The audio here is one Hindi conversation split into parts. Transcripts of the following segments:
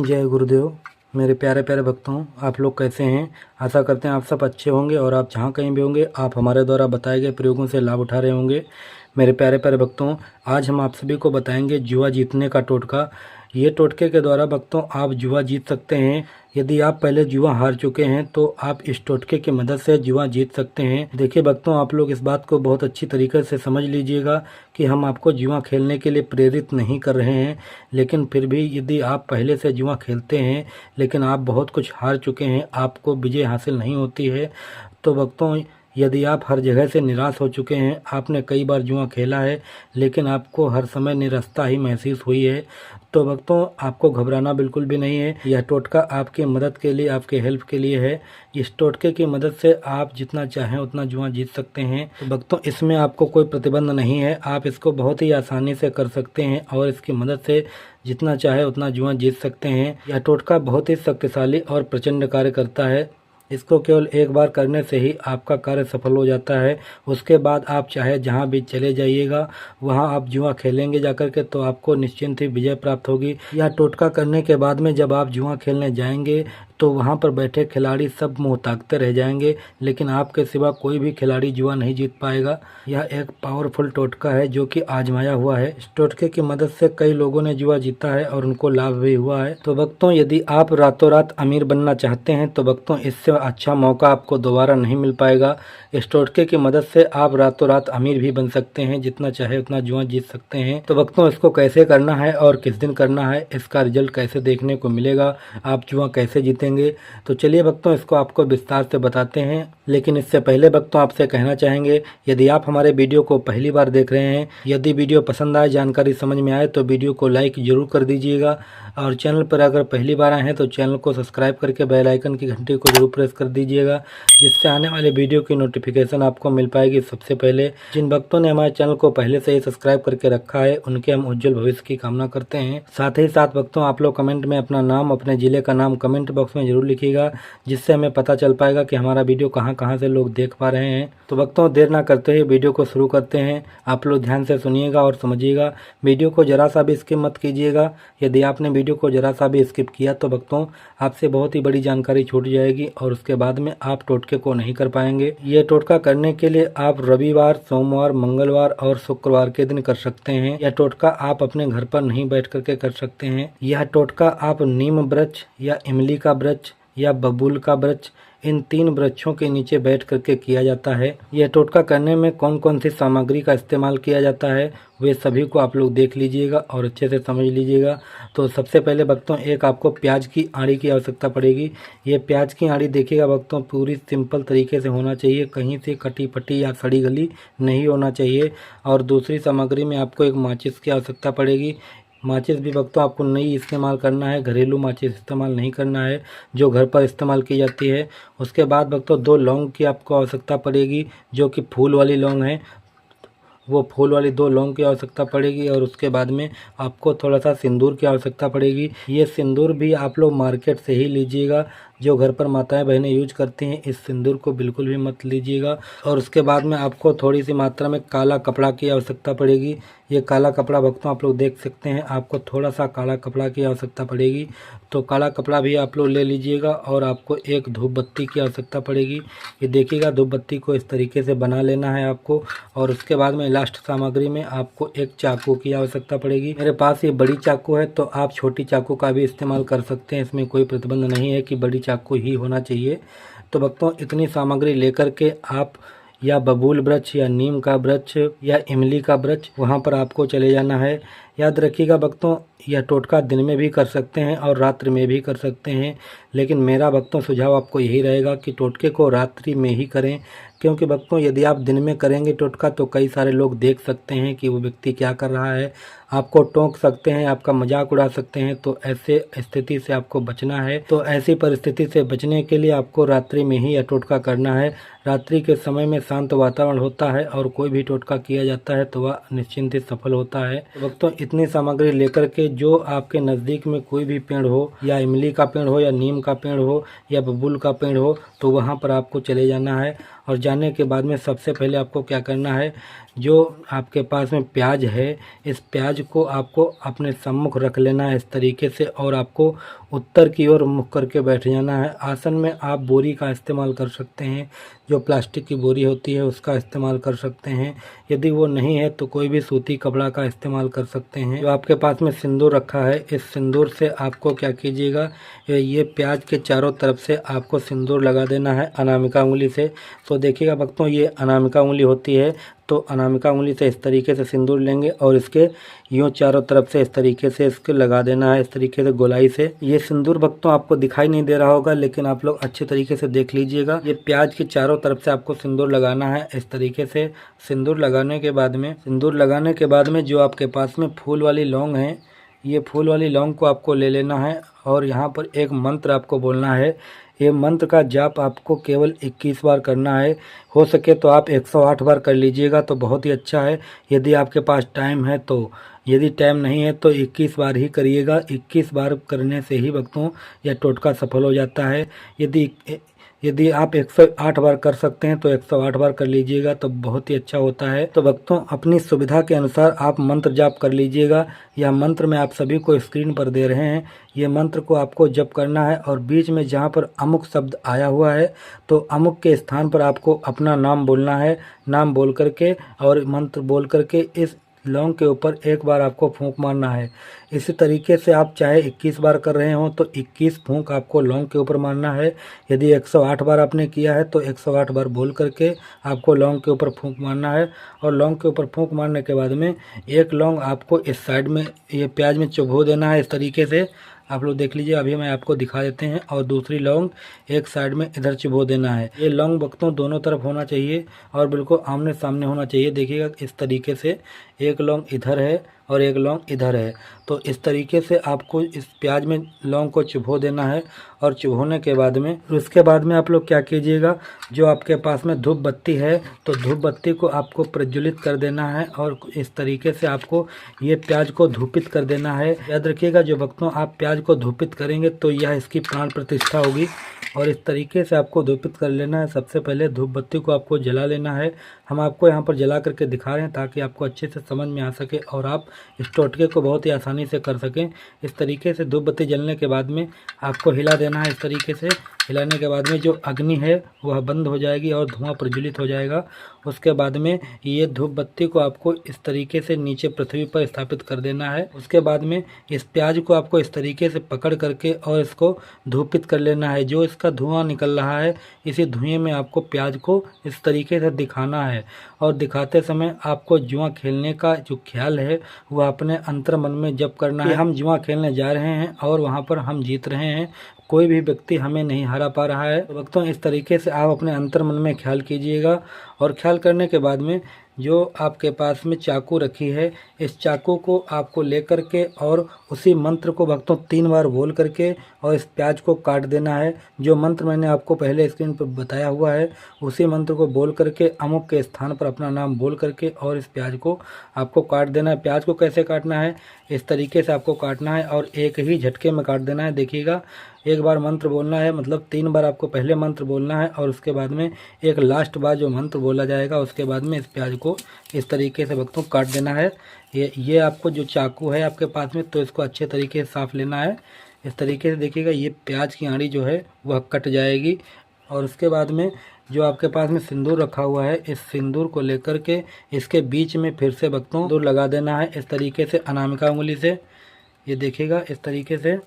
जय गुरुदेव। मेरे प्यारे प्यारे भक्तों, आप लोग कैसे हैं? आशा करते हैं आप सब अच्छे होंगे और आप जहाँ कहीं भी होंगे आप हमारे द्वारा बताए गए प्रयोगों से लाभ उठा रहे होंगे। मेरे प्यारे प्यारे भक्तों, आज हम आप सभी को बताएंगे जुआ जीतने का टोटका। ये टोटके के द्वारा भक्तों आप जुआ जीत सकते हैं। यदि आप पहले जुआ हार चुके हैं तो आप इस टोटके की मदद से जुआ जीत सकते हैं। देखिए भक्तों, आप लोग इस बात को बहुत अच्छी तरीके से समझ लीजिएगा कि हम आपको जुआ खेलने के लिए प्रेरित नहीं कर रहे हैं, लेकिन फिर भी यदि आप पहले से जुआ खेलते हैं लेकिन आप बहुत कुछ हार चुके हैं, आपको विजय हासिल नहीं होती है, तो भक्तों यदि आप हर जगह से निराश हो चुके हैं, आपने कई बार जुआ खेला है लेकिन आपको हर समय निराशा ही महसूस हुई है, तो भक्तों आपको घबराना बिल्कुल भी नहीं है। यह टोटका आपकी मदद के लिए, आपके हेल्प के लिए है। इस टोटके की मदद से आप जितना चाहें उतना जुआ जीत सकते हैं। तो भक्तों इसमें आपको कोई प्रतिबंध नहीं है, आप इसको बहुत ही आसानी से कर सकते हैं और इसकी मदद से जितना चाहे उतना जुआ जीत सकते हैं। यह टोटका बहुत ही शक्तिशाली और प्रचंड कार्य करता है। इसको केवल एक बार करने से ही आपका कार्य सफल हो जाता है। उसके बाद आप चाहे जहां भी चले जाइएगा, वहां आप जुआ खेलेंगे जाकर के तो आपको निश्चिंत ही विजय प्राप्त होगी। यह टोटका करने के बाद में जब आप जुआ खेलने जाएंगे तो वहां पर बैठे खिलाड़ी सब मुँह ताकते रह जाएंगे, लेकिन आपके सिवा कोई भी खिलाड़ी जुआ नहीं जीत पाएगा। यह एक पावरफुल टोटका है जो कि आजमाया हुआ है। इस टोटके की मदद से कई लोगों ने जुआ जीता है और उनको लाभ भी हुआ है। तो भक्तों यदि आप रातों रात अमीर बनना चाहते हैं तो भक्तों इससे अच्छा मौका आपको दोबारा नहीं मिल पाएगा। इस टोटके की मदद से आप रातों रात अमीर भी बन सकते हैं, जितना चाहे उतना जुआ जीत सकते हैं। तो भक्तों इसको कैसे करना है और किस दिन करना है, इसका रिजल्ट कैसे देखने को मिलेगा, आप जुआ कैसे जीतेंगे, तो चलिए भक्तों इसको आपको विस्तार से बताते हैं। लेकिन इससे पहले भक्तों आपसे कहना चाहेंगे, यदि आप हमारे वीडियो को पहली बार देख रहे हैं, यदि वीडियो पसंद आए, जानकारी समझ में आए तो वीडियो को लाइक जरूर कर दीजिएगा और चैनल पर अगर पहली बार आए हैं तो चैनल को सब्सक्राइब करके बेल आइकन की घंटी को जरूर प्रेस कर दीजिएगा, जिससे आने वाले वीडियो की नोटिफिकेशन आपको मिल पाएगी सबसे पहले। जिन भक्तों ने हमारे चैनल को पहले से ही सब्सक्राइब करके रखा है उनके हम उज्जवल भविष्य की कामना करते हैं। साथ ही साथ भक्तों आप लोग कमेंट में अपना नाम, अपने जिले का नाम कमेंट बॉक्स में जरूर लिखिएगा, जिससे हमें पता चल पाएगा कि हमारा वीडियो कहां कहां से लोग देख पा रहे हैं। तो भक्तों देर ना करते हुए वीडियो को शुरू करते हैं। आप लोग ध्यान से सुनिएगा और समझिएगा, वीडियो को जरा सा भी स्किप मत कीजिएगा। यदि आपने वीडियो को जरा सा भी स्किप किया तो भक्तों आपसे बहुत ही बड़ी जानकारी छूट जाएगी और उसके बाद में आप टोटके को नहीं कर पाएंगे। ये टोटका करने के लिए आप रविवार, सोमवार, मंगलवार और शुक्रवार के दिन कर सकते हैं। यह टोटका आप अपने घर पर नहीं बैठ करके कर सकते हैं। यह टोटका आप नीम वृक्ष या इमली का वृक्ष या बबूल का वृक्ष, इन 3 वृक्षों के नीचे बैठ करके किया जाता है। यह टोटका करने में कौन कौन सी सामग्री का इस्तेमाल किया जाता है वे सभी को आप लोग देख लीजिएगा और अच्छे से समझ लीजिएगा। तो सबसे पहले भक्तों एक आपको प्याज की आड़ी की आवश्यकता पड़ेगी। ये प्याज की आड़ी देखिएगा भक्तों पूरी सिंपल तरीके से होना चाहिए, कहीं से कटी पटी या सड़ी गली नहीं होना चाहिए। और दूसरी सामग्री में आपको एक माचिस की आवश्यकता पड़ेगी। माचिस भी भक्तों आपको नई इस्तेमाल करना है, घरेलू माचिस इस्तेमाल नहीं करना है जो घर पर इस्तेमाल की जाती है। उसके बाद भक्तों 2 लौंग की आपको आवश्यकता पड़ेगी, जो कि फूल वाली लौंग है, वो फूल वाली 2 लौंग की आवश्यकता पड़ेगी। और उसके बाद में आपको थोड़ा सा सिंदूर की आवश्यकता पड़ेगी। ये सिंदूर भी आप लोग मार्केट से ही लीजिएगा, जो घर पर माताएं बहनें यूज करती हैं, इस सिंदूर को बिल्कुल भी मत लीजिएगा। और उसके बाद में आपको थोड़ी सी मात्रा में काला कपड़ा की आवश्यकता पड़ेगी। ये काला कपड़ा भक्तों आप लोग देख सकते हैं, आपको थोड़ा सा काला कपड़ा की आवश्यकता पड़ेगी, तो काला कपड़ा भी आप लोग ले लीजिएगा। और आपको एक धूप बत्ती की आवश्यकता पड़ेगी। ये देखिएगा धूप बत्ती को इस तरीके से बना लेना है आपको। और उसके बाद में लास्ट सामग्री में आपको एक चाकू की आवश्यकता पड़ेगी। मेरे पास ये बड़ी चाकू है तो आप छोटी चाकू का भी इस्तेमाल कर सकते हैं, इसमें कोई प्रतिबंध नहीं है कि बड़ी चाकू ही होना चाहिए। तो भक्तों इतनी सामग्री लेकर के आप या बबूल वृक्ष या नीम का वृक्ष या इमली का वृक्ष वहाँ पर आपको चले जाना है। याद रखिएगा भक्तों यह टोटका दिन में भी कर सकते हैं और रात्रि में भी कर सकते हैं, लेकिन मेरा भक्तों सुझाव आपको यही रहेगा कि टोटके को रात्रि में ही करें, क्योंकि भक्तों यदि आप दिन में करेंगे टोटका तो कई सारे लोग देख सकते हैं कि वो व्यक्ति क्या कर रहा है, आपको टोक सकते हैं, आपका मजाक उड़ा सकते हैं। तो ऐसे स्थिति से आपको बचना है। तो ऐसी परिस्थिति से बचने के लिए आपको रात्रि में ही यह टोटका करना है। रात्रि के समय में शांत वातावरण होता है और कोई भी टोटका किया जाता है तो वह निश्चिंत ही सफल होता है। तो भक्तों इतनी सामग्री लेकर के जो आपके नज़दीक में कोई भी पेड़ हो, या इमली का पेड़ हो, या नीम का पेड़ हो, या बबूल का पेड़ हो, तो वहाँ पर आपको चले जाना है। और जानने के बाद में सबसे पहले आपको क्या करना है, जो आपके पास में प्याज है, इस प्याज को आपको अपने सम्मुख रख लेना है इस तरीके से, और आपको उत्तर की ओर मुख करके बैठ जाना है। आसन में आप बोरी का इस्तेमाल कर सकते हैं, जो प्लास्टिक की बोरी होती है उसका इस्तेमाल कर सकते हैं। यदि वो नहीं है तो कोई भी सूती कपड़ा का इस्तेमाल कर सकते हैं। जो आपके पास में सिंदूर रखा है, इस सिंदूर से आपको क्या कीजिएगा, ये प्याज के चारों तरफ से आपको सिंदूर लगा देना है अनामिका उंगली से। तो देखिएगा भक्तों, ये अनामिका उंगली होती है, तो अनामिका उंगली से इस तरीके से सिंदूर लेंगे और इसके यूँ चारों तरफ से इस तरीके से इसके लगा देना है, इस तरीके से गोलाई से। ये सिंदूर भक्तों आपको दिखाई नहीं दे रहा होगा, लेकिन आप लोग अच्छे तरीके से देख लीजिएगा। ये प्याज के चारों तरफ से आपको सिंदूर लगाना है इस तरीके से। सिंदूर लगाने के बाद में जो आपके पास में फूल वाली लौंग है, ये फूल वाली लौंग को आपको ले लेना है और यहाँ पर एक मंत्र आपको बोलना है। ये मंत्र का जाप आपको केवल 21 बार करना है। हो सके तो आप 108 बार कर लीजिएगा तो बहुत ही अच्छा है, यदि आपके पास टाइम है तो। यदि टाइम नहीं है तो 21 बार ही करिएगा। 21 बार करने से ही भक्तों यह टोटका सफल हो जाता है। यदि आप 108 बार कर सकते हैं तो 108 बार कर लीजिएगा तो बहुत ही अच्छा होता है। तो भक्तों, अपनी सुविधा के अनुसार आप मंत्र जाप कर लीजिएगा। यह मंत्र मैं आप सभी को स्क्रीन पर दे रहे हैं। ये मंत्र को आपको जप करना है और बीच में जहाँ पर अमुक शब्द आया हुआ है तो अमुक के स्थान पर आपको अपना नाम बोलना है। नाम बोल करके और मंत्र बोल करके इस लौंग के ऊपर एक बार आपको फूंक मारना है। इसी तरीके से आप चाहे 21 बार कर रहे हो तो 21 फूंक आपको लौंग के ऊपर मारना है। यदि 108 बार आपने किया है तो 108 बार बोल करके आपको लौंग के ऊपर फूंक मारना है। और लौंग के ऊपर फूंक मारने के बाद में एक लौंग आपको इस साइड में ये प्याज में चुभो देना है इस तरीके से। आप लोग देख लीजिए, अभी मैं आपको दिखा देते हैं। और दूसरी लौंग एक साइड में इधर चुभो देना है। ये लौंग भक्तों दोनों तरफ होना चाहिए और बिल्कुल आमने सामने होना चाहिए। देखिएगा इस तरीके से, एक लौंग इधर है और एक लौंग इधर है। तो इस तरीके से आपको इस प्याज में लौंग को चुभो देना है। और चुभोने के बाद में उसके बाद में आप लोग क्या कीजिएगा, जो आपके पास में धूप बत्ती है तो धूप बत्ती को आपको प्रज्वलित कर देना है और इस तरीके से आपको ये प्याज को धूपित कर देना है। याद रखिएगा, जो भक्तों आप प्याज को धूपित करेंगे तो यह इसकी प्राण प्रतिष्ठा होगी। और इस तरीके से आपको धूपित कर लेना है। सबसे पहले धूप बत्ती को आपको जला लेना है। हम आपको यहाँ पर जला करके दिखा रहे हैं ताकि आपको अच्छे से समझ में आ सके और आप इस टोटके को बहुत ही आसानी से कर सकें। इस तरीके से धूप बत्ती जलने के बाद में आपको हिला देना है इस तरीके से। हिलाने के बाद में जो अग्नि है वह बंद हो जाएगी और धुआं प्रज्वलित हो जाएगा। उसके बाद में ये धूप बत्ती को आपको इस तरीके से नीचे पृथ्वी पर स्थापित कर देना है। उसके बाद में इस प्याज को आपको इस तरीके से पकड़ करके और इसको धूपित कर लेना है। जो इसका धुआं निकल रहा है, इसी धुएं में आपको प्याज को इस तरीके से दिखाना है। और दिखाते समय आपको जुआ खेलने का जो ख्याल है वह अपने अंतर मन में जप करना है। हम जुआ खेलने जा रहे हैं और वहाँ पर हम जीत रहे हैं, कोई भी व्यक्ति हमें नहीं हरा पा रहा है। तो भक्तों, इस तरीके से आप अपने अंतर मन में ख्याल कीजिएगा। और ख्याल करने के बाद में जो आपके पास में चाकू रखी है, इस चाकू को आपको लेकर के और उसी मंत्र को भक्तों 3 बार बोल करके और इस प्याज को काट देना है। जो मंत्र मैंने आपको पहले स्क्रीन पर बताया हुआ है उसी मंत्र को बोल करके अमुक के स्थान पर अपना नाम बोल करके और इस प्याज को आपको काट देना है। प्याज को कैसे काटना है, इस तरीके से आपको काटना है और एक ही झटके में काट देना है। देखिएगा, एक बार मंत्र बोलना है, मतलब 3 बार आपको पहले मंत्र बोलना है और उसके बाद में एक लास्ट बार जो मंत्र बोला जाएगा उसके बाद में इस प्याज को इस तरीके से भक्तों काट देना है। ये आपको जो चाकू है आपके पास में तो इसको अच्छे तरीके से साफ लेना है। इस तरीके से देखिएगा, ये प्याज की आड़ी जो है वह कट जाएगी। और उसके बाद में जो आपके पास में सिंदूर रखा हुआ है, इस सिंदूर को लेकर के इसके बीच में फिर से भक्तों सिंदूर लगा देना है इस तरीके से अनामिका उंगली से। ये देखिएगा इस तरीके से।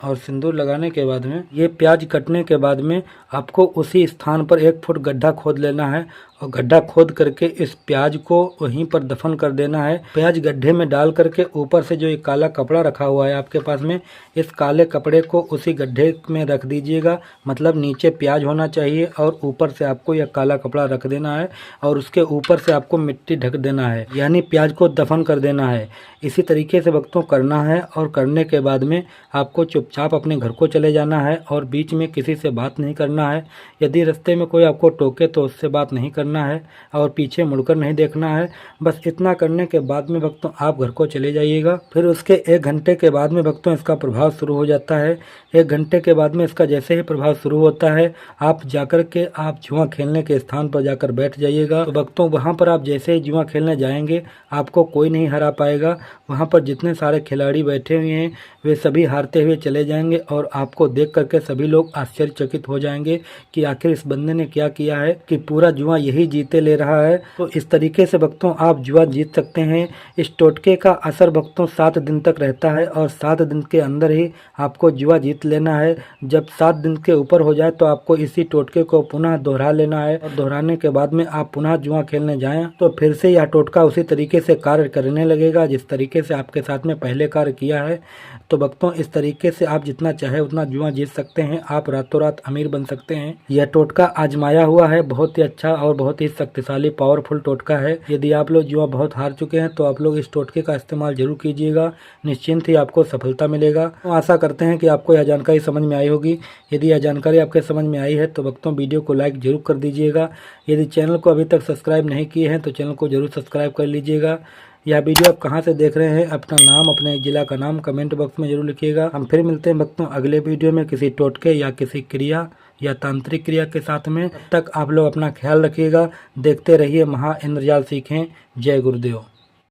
और सिंदूर लगाने के बाद में ये प्याज कटने के बाद में आपको उसी स्थान पर 1 फुट गड्ढा खोद लेना है और गड्ढा खोद करके इस प्याज को वहीं पर दफन कर देना है। प्याज गड्ढे में डाल करके ऊपर से जो एक काला कपड़ा रखा हुआ है आपके पास में, इस काले कपड़े को उसी गड्ढे में रख दीजिएगा। मतलब नीचे प्याज होना चाहिए और ऊपर से आपको यह काला कपड़ा रख देना है और उसके ऊपर से आपको मिट्टी ढक देना है, यानी प्याज को दफन कर देना है। इसी तरीके से भक्तों करना है और करने के बाद में आपको चुपचाप अपने घर को चले जाना है और बीच में किसी से बात नहीं करना है। यदि रास्ते में कोई आपको टोके तो उससे बात नहीं करना है और पीछे मुड़कर नहीं देखना है। बस इतना करने के बाद में भक्तों आप घर को चले जाइएगा। फिर उसके 1 घंटे के बाद में भक्तों इसका प्रभाव शुरू हो जाता है। 1 घंटे के बाद में इसका जैसे ही प्रभाव शुरू होता है, आप जाकर के आप जुआ खेलने के स्थान पर जाकर बैठ जाइएगा। तो भक्तों वहाँ पर आप जैसे ही जुआ खेलने जाएंगे आपको कोई नहीं हरा पाएगा। वहाँ पर जितने सारे खिलाड़ी बैठे हुए हैं वे सभी हारते हुए चले जाएंगे और आपको देख करके सभी लोग आश्चर्यचकित हो जाएंगे कि आखिर इस बंदे ने क्या किया है कि पूरा जुआ यही जीते ले रहा है। तो इस तरीके से भक्तों आप जुआ जीत सकते हैं। इस टोटके का असर भक्तों 7 दिन तक रहता है और 7 दिन के अंदर ही आपको जुआ जीत लेना है। जब 7 दिन के ऊपर हो जाए तो आपको इसी टोटके को पुनः दोहरा लेना है और दोहराने के बाद में आप पुनः जुआ खेलने जाएं तो फिर से यह टोटका उसी तरीके से कार्य करने लगेगा जिस तरीके से आपके साथ में पहले कार्य किया है। तो भक्तों इस तरीके से आप जितना चाहे उतना जुआ जीत सकते हैं। आप रातों रात अमीर बन सकते हैं। यह टोटका आजमाया हुआ है, बहुत ही अच्छा और बहुत ही शक्तिशाली पावरफुल टोटका है। यदि आप लोग जुआ बहुत हार चुके हैं तो आप लोग इस टोटके का इस्तेमाल जरूर कीजिएगा, निश्चिंत ही आपको सफलता मिलेगा। तो आशा करते हैं कि आपको यह जानकारी समझ में आई होगी। यदि यह जानकारी आपके समझ में आई है तो भक्तों वीडियो को लाइक जरूर कर दीजिएगा। यदि चैनल को अभी तक सब्सक्राइब नहीं किए हैं तो चैनल को जरूर सब्सक्राइब कर लीजिएगा। यह वीडियो आप कहां से देख रहे हैं, अपना नाम अपने जिला का नाम कमेंट बॉक्स में जरूर लिखिएगा। हम फिर मिलते हैं भक्तों अगले वीडियो में किसी टोटके या किसी क्रिया या तांत्रिक क्रिया के साथ में। तब तक आप लोग अपना ख्याल रखिएगा। देखते रहिए महा इंद्रजाल सीखें। जय गुरुदेव।